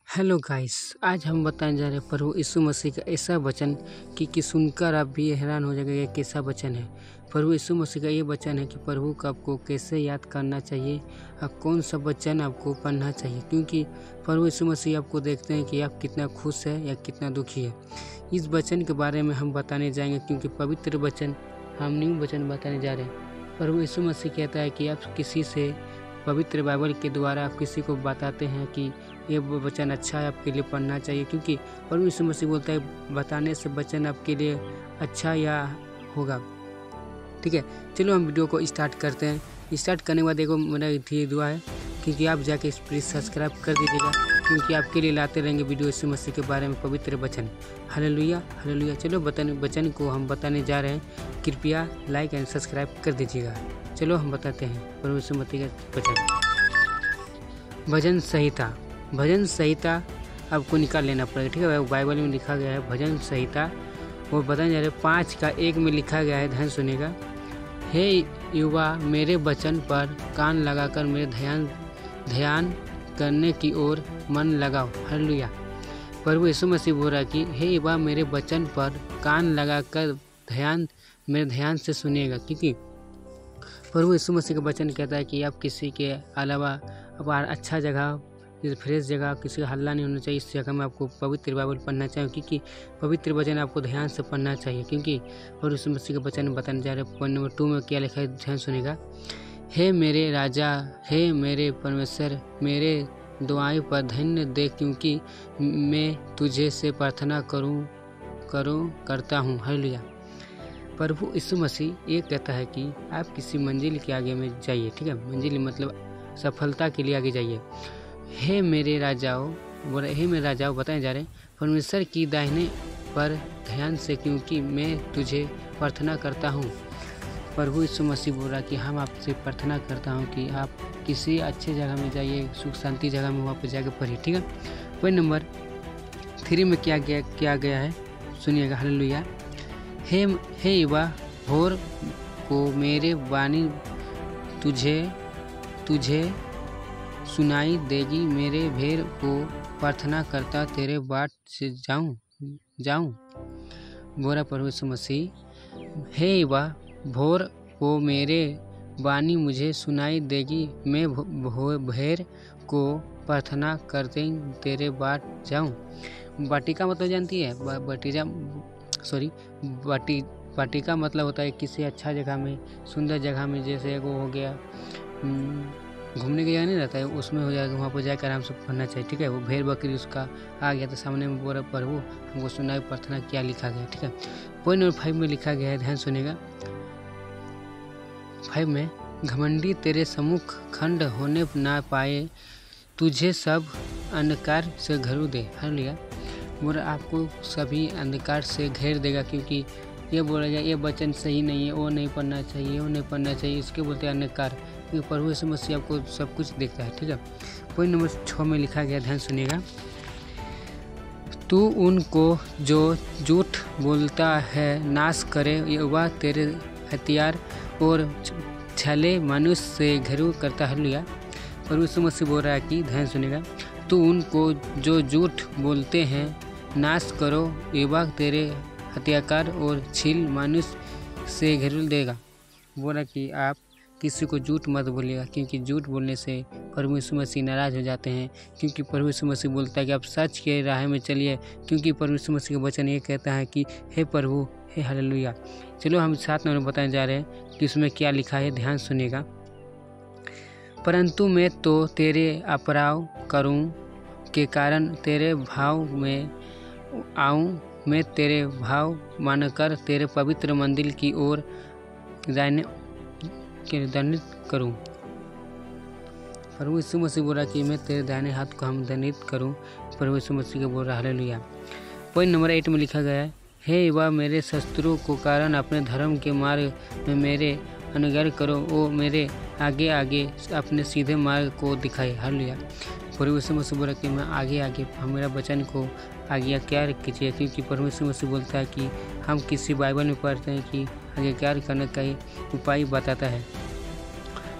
Hello guys, आज हम बताने जा रहे हैं प्रभु यीशु मसीह का ऐसा वचन कि सुनकर आप भी हैरान हो जाएंगे। ये कैसा वचन है। प्रभु यीशु मसीह का ये वचन है कि प्रभु को आपको कैसे याद करना चाहिए और कौन सा वचन आपको पढ़ना चाहिए, क्योंकि प्रभु यीशु मसीह आपको देखते हैं कि आप कितना खुश है या कितना दुखी है। इस वचन के बारे में हम बताने जाएंगे, क्योंकि पवित्र वचन हम न्यू वचन बताने जा रहे हैं। प्रभु यीशु मसीह कहता है कि आप किसी से पवित्र बाइबल के द्वारा आप किसी को बताते हैं कि ये वचन अच्छा है, आपके लिए पढ़ना चाहिए, क्योंकि प्रभु यीशु मसीह बोलता है बताने से वचन आपके लिए अच्छा या होगा। ठीक है, चलो हम वीडियो को स्टार्ट करते हैं। स्टार्ट करने के बाद देखो मेरा ये दुआ है क्योंकि आप जाके प्लीज़ सब्सक्राइब कर दीजिएगा, क्योंकि आपके लिए लाते रहेंगे वीडियो यीशु मसीह के बारे में पवित्र वचन। Hallelujah hallelujah. चलो वचन को हम बताने जा रहे हैं, कृपया लाइक एंड सब्सक्राइब कर दीजिएगा। चलो हम बताते हैं प्रभु यीशु मसीह का वचन। भजन संहिता। भजन संहिता आपको निकाल लेना पड़ेगा। ठीक है, बाइबल में लिखा गया है भजन संहिता, वो बताने जा रहे 5:1 में लिखा गया है। ध्यान सुनेगा। हे युवा, मेरे वचन पर कान लगाकर मेरे ध्यान करने की ओर मन लगाओ। हालेलुया। प्रभु यीशु मसीह बोल रहा कि हे युवा, मेरे वचन पर कान लगाकर मेरे ध्यान से सुनिएगा, क्योंकि प्रभु यीशु मसीह का वचन कहता है कि आप किसी के अलावा अब अच्छा जगह, फ्रेश जगह, किसी का हल्ला नहीं होना चाहिए। इस जगह में आपको पवित्र बाइबल पढ़ना चाहिए, क्योंकि पवित्र वचन आपको ध्यान से पढ़ना चाहिए, क्योंकि प्रभु यीशु मसीह का वचन बताने जा रहे हैं। पॉइंट नंबर 2 में क्या लिखा है, ध्यान सुनेगा। हे मेरे राजा, हे मेरे परमेश्वर, मेरे दुआएं पर धन्य दे, क्योंकि मैं तुझे से प्रार्थना करता हूँ। हालेलुया। प्रभु यीशु मसीह ये कहता है कि आप किसी मंजिल के आगे में जाइए। ठीक है, मंजिल मतलब सफलता के लिए आगे जाइए। हे मेरे राजाओं बताए जा रहे हैं परमेश्वर की दाहिने पर ध्यान से, क्योंकि मैं तुझे प्रार्थना करता हूँ। प्रभु यीशु मसीह बोल रहा कि हम आपसे प्रार्थना करता हूँ कि आप किसी अच्छे जगह में जाइए, सुख शांति जगह में, वहाँ पर जाकर पढ़िए। ठीक है, पॉइंट नंबर 3 में क्या गया है, सुनिएगा। हालेलुया। हे युवा, भोर को मेरे वाणी तुझे सुनाई देगी, मेरे भेड़ को प्रार्थना करता तेरे बाट से जाऊं। बोला प्रभु यीशु मसीह। हे युवा, भोर को मेरे वाणी मुझे सुनाई देगी, मैं भेड़ को प्रार्थना करते तेरे बाट जाऊं। बाटी का मतलब जानती है, बाटी का मतलब होता है किसी अच्छा जगह में, सुंदर जगह में, जैसे वो हो गया घूमने की जगह नहीं रहता है, उसमें हो जाएगा, वहाँ पर जाकर आराम से पढ़ना चाहिए। ठीक है, वो भेड़ बकरी उसका आ गया तो सामने में बोला प्रभु हमको सुनाई प्रार्थना क्या लिखा गया। ठीक है, पॉइंट नंबर 5 में लिखा गया है, ध्यान सुनेगा। 5 में घमंडी तेरे सम्मुख खंड होने ना पाए, तुझे सब अंधकार से घेर दे। हालेलुया। बोला आपको सभी अंधकार से घेर देगा, क्योंकि ये बोला गया ये वचन सही नहीं है, वो नहीं पढ़ना चाहिए, इसके बोलते हैं अंधकार, क्योंकि प्रभु यीशु मसीह आपको सब कुछ देखता है। ठीक है, पॉइंट नंबर 6 में लिखा गया, ध्यान सुनिएगा। तू उनको जो झूठ बोलता है नाश करे, युवा तेरे हथियार और छले मनुष्य से घेरू करता है। हालेलुया। प्रभु यीशु मसीह बोल रहा है कि ध्यान सुनेगा, तू उनको जो झूठ बोलते हैं नाश करो, युवा तेरे हत्याकार और छील मनुष्य से घेर देगा। बोला कि आप किसी को झूठ मत बोलिएगा, क्योंकि झूठ बोलने से प्रभु यीशु मसीह नाराज़ हो जाते हैं, क्योंकि प्रभु यीशु मसीह बोलता है कि आप सच के राह में चलिए, क्योंकि प्रभु यीशु मसीह का वचन ये कहता है कि हे प्रभु, हे हालेलुया। चलो हम 7 नंबर बताने जा रहे हैं कि उसमें क्या लिखा है, ध्यान सुनिएगा। परंतु मैं तो तेरे अपराध करूं के कारण तेरे भाव में आऊं, मैं तेरे भाव मानकर तेरे पवित्र मंदिर की ओर दंडित करूं। प्रभु यीशु मसीह बोला कि मैं तेरे दाहिने हाथ को हम दंडित करूं। प्रभु यीशु मसीह को बोल रहा हालेलुया। पॉइंट नंबर 8 में लिखा गया है, हे युवा, मेरे शत्रुओं को कारण अपने धर्म के मार्ग में मेरे अनुग्रह करो, वो मेरे आगे आगे अपने सीधे मार्ग को दिखाए। हालेलुया। प्रभु यीशु मसीह बोला कि मैं आगे मेरा वचन को आगे क्या कीजिए, क्योंकि प्रभु यीशु मसीह बोलता है कि हम किसी बाइबल में पढ़ते हैं कि आगे क्या करने का उपाय बताता है।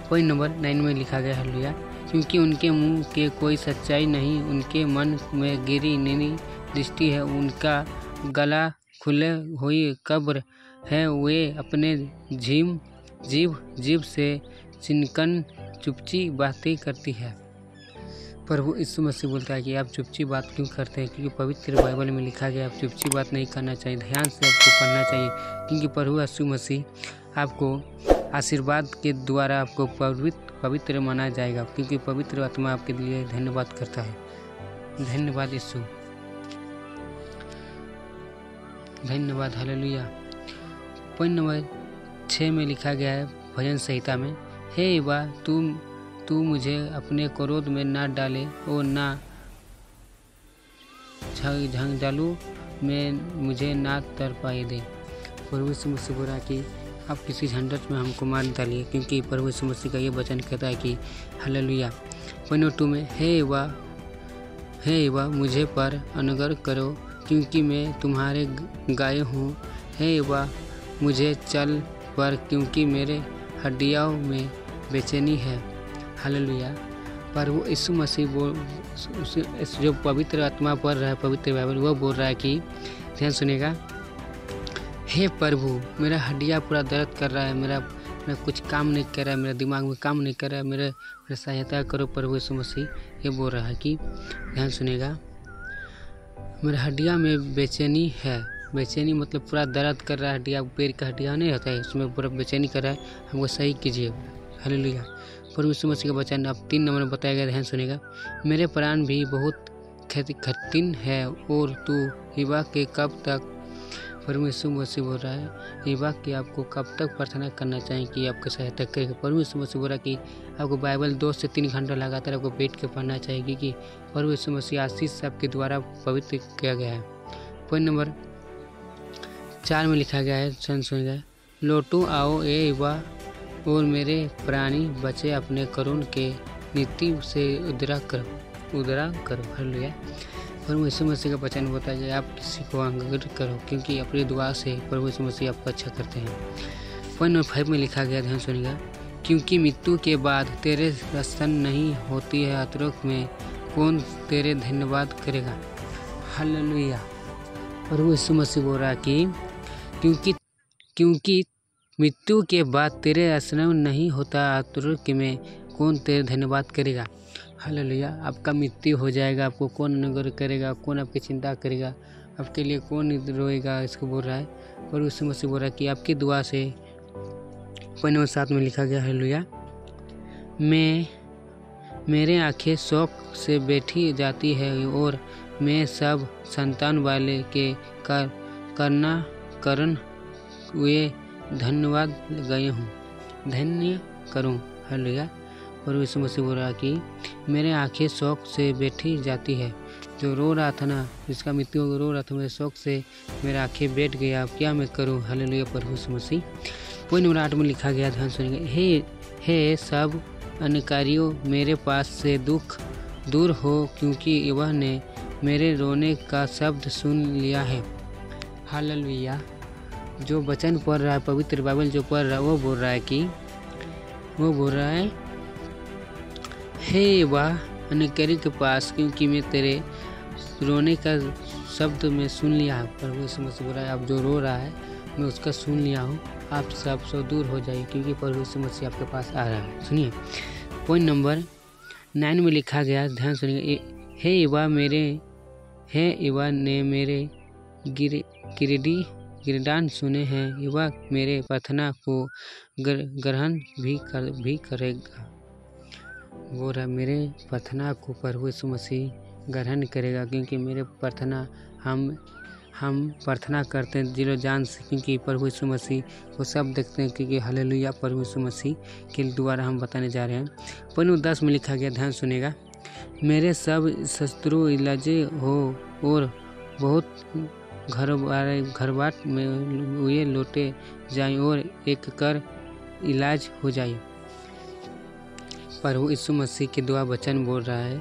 पॉइंट नंबर 9 में लिखा गया, हालेलुया, क्योंकि उनके मुंह के कोई सच्चाई नहीं, उनके मन में गिरी नीली दृष्टि है, उनका गला खुले हुई कब्र है, वे अपने जीव से चिनकन चुपची बातें करती है। प्रभु यीशु मसीह बोलता है कि आप चुपची बात क्यों करते हैं, क्योंकि पवित्र बाइबल में लिखा गया आप चुपची बात नहीं करना चाहिए, ध्यान से आपको पढ़ना चाहिए, क्योंकि प्रभु यीशु मसीह आपको आशीर्वाद के द्वारा आपको पवित्र माना जाएगा, क्योंकि पवित्र आत्मा आपके लिए धन्यवाद करता है। धन्यवाद यीशु, धन्यवाद, हालेलुया। पॉइंट नंबर 6 में लिखा गया है भजन संहिता में, हे यहोवा तू मुझे अपने क्रोध में ना डाले और ना झंझालू में मुझे ना तड़पाए दे। प्रभु यीशु मसीह बोला कि आप किसी झंझट में हमको मार डालिए, क्योंकि प्रभु यीशु मसीह का ये वचन कहता है कि हालेलुया। पॉइंट नंबर 2 में, हे यहोवा मुझे पर अनुग्रह करो, क्योंकि मैं तुम्हारे गाय हूँ। हे यहोवा मुझे चल पर, क्योंकि मेरे हड्डियों में बेचैनी है। हालेलुया। प्रभु यीशु मसीह जो पवित्र आत्मा पढ़ रहा है पवित्र बाइबल, वो बोल रहा है कि ध्यान सुनेगा, हे प्रभु मेरा हड्डियाँ पूरा दर्द कर रहा है, मेरा कुछ काम नहीं कर रहा है, मेरा दिमाग में काम नहीं कर रहा है, मेरा सहायता करो। प्रभु यीशु मसीह ये बोल रहा है कि ध्यान सुनेगा, मेरा हड्डियाँ में बेचैनी है। बेचैनी मतलब पूरा दर्द कर रहा है, हड्डियाँ पैर का हड्डियाँ नहीं होता है, उसमें पूरा बेचैनी कर रहा है, हमको सही कीजिए। हालेलुया। प्रभु यीशु मसीह का वचन अब 3 नंबर में बताया गया, ध्यान सुनेगा, मेरे प्राण भी बहुत कठिन है और तू यहोवा के कब तक। प्रभु यीशु मसीह बोल रहा है यहोवा की आपको कब तक प्रार्थना करना चाहिए कि आपकी सहायता करेगा। प्रभु यीशु मसीह बोल रहा है कि आपको बाइबल 2 से 3 घंटा लगातार आपको बैठ के पढ़ना चाहिए, क्योंकि प्रभु यीशु मसीह आशीष से आपके द्वारा पवित्र किया गया है। पॉइंट नंबर 4 में लिखा गया है, सुनिएगा, लौटो आओ ए यहोवा और मेरे प्राणी बचे अपने करुण के नीति से उद्धार करो। हालेलुया। प्रभु यीशु मसीह का वचन होता है कि आप किसी को अनुग्रह करो, क्योंकि अपनी दुआ से प्रभु यीशु मसीह आपको अच्छा करते हैं। पॉइंट नंबर 5 में लिखा गया, ध्यान सुनिएगा, क्योंकि मृत्यु के बाद तेरे दर्शन नहीं होती है, अतरोक में कौन तेरे धन्यवाद करेगा। हालेलुया। प्रभु यीशु मसीह बोल रहा है कि क्योंकि मृत्यु के बाद तेरे स्मरण नहीं होता, अतरोक में कौन तेरे धन्यवाद करेगा। हालेलुया। आपका मृत्यु हो जाएगा, आपको कौन अनुग्रह करेगा, कौन आपकी चिंता करेगा, आपके लिए कौन रोएगा, इसको बोल रहा है। और यीशु मसीह बोल रहा है कि आपकी दुआ से। पॉइंट नंबर 7 में लिखा गया, हालेलुया, मेरे आँखें शौक से बैठी जाती है और मैं सब संतान वाले के कारण हुए धन्यवाद गए हूँ, धन्य करूँ। हालेलुया। और यीशु मसीह बोल रहा कि मेरे आँखें शौक से बैठी जाती है, जो रो रहा था ना, जिसका मृत्यु रो रहा था, मेरे शौक से मेरी आँखें बैठ गया, अब क्या मैं करूँ। हालेलुया। प्रभु यीशु मसीह। पॉइंट नंबर 8 में लिखा गया, ध्यान सुनिएगा, हे सब अनकारियों मेरे पास से दुख दूर हो, क्योंकि वह ने मेरे रोने का शब्द सुन लिया है। हालेलुया। जो वचन पढ़ रहा है पवित्र बाइबल जो पढ़ रहा है वो बोल रहा है हे वाह अनकारी के पास, क्योंकि मैं तेरे रोने का शब्द में सुन लिया है। प्रभु यीशु मसीह बोल रहा है आप जो रो रहा है मैं उसका सुन लिया हूँ, आप सब दूर हो जाइए, क्योंकि प्रभु यीशु मसीह आपके पास आ रहा है। सुनिए पॉइंट नंबर 9 में लिखा गया, ध्यान सुनिए, हे युवा ने मेरे गिरदान सुने हैं, युवा मेरे प्रार्थना को ग्रहण भी करेगा। वो रहा मेरे प्रार्थना को प्रभु यीशु मसीह ग्रहण करेगा, क्योंकि मेरे प्रार्थना हम प्रार्थना करते हैं दिलो जान से, क्योंकि प्रभु यीशु मसीह वो सब देखते हैं, क्योंकि हालेलुया प्रभु यीशु मसीह के द्वारा हम बताने जा रहे हैं। पॉइंट 10 में लिखा गया, ध्यान सुनेगा, मेरे सब शत्रु इलाजे हो और बहुत घर बाट में हुए लौटे जाए और एक कर इलाज हो जाए। प्रभु यीशु मसीह के दुआ वचन बोल रहा है,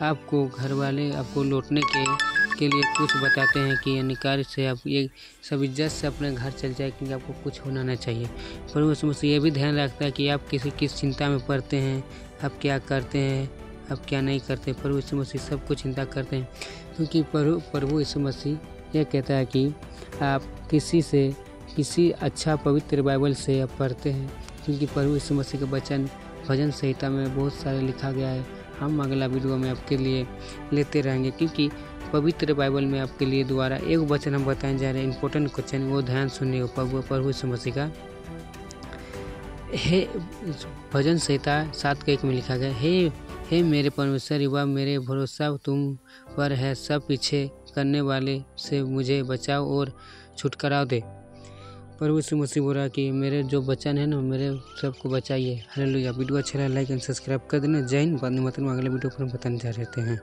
आपको घर वाले आपको लौटने के लिए कुछ बताते हैं कि अनिकार से आप ये सब इज्जत से अपने घर चल जाए, क्योंकि आपको कुछ होना नहीं चाहिए। प्रभु यीशु मसीह ये भी ध्यान रखता है कि आप किस चिंता में पड़ते हैं, आप क्या करते हैं, आप क्या नहीं करते। प्रभु यीशु मसीह सबको चिंता करते हैं, क्योंकि प्रभु यीशु मसीह यह कहता है कि आप किसी अच्छा पवित्र बाइबल से आप पढ़ते हैं, क्योंकि प्रभु यीशु मसीह का वचन भजन संहिता में बहुत सारे लिखा गया है। हम अगला वीडियो में आपके लिए लेते रहेंगे, क्योंकि पवित्र बाइबल में आपके लिए दोबारा एक वचन हम बताने जा रहे हैं, इंपॉर्टेंट क्वेश्चन, वो ध्यान सुनिए। प्रभु यीशु मसीह का हे भजन संहिता 7:1 में लिखा गया, हे मेरे परमेश्वर, युवा मेरे भरोसा तुम पर है, सब पीछे करने वाले से मुझे बचाओ और छुटकारा दे। प्रभु यीशु मसीह बोल रहा है कि मेरे जो वचन है ना, मेरे सबको बचाइए। हालेलुया। वीडियो अच्छा लगा लाइक एंड सब्सक्राइब कर देना। जय हिंद। बाद में मतलब अगले वीडियो पर हम बताने जा रहे हैं।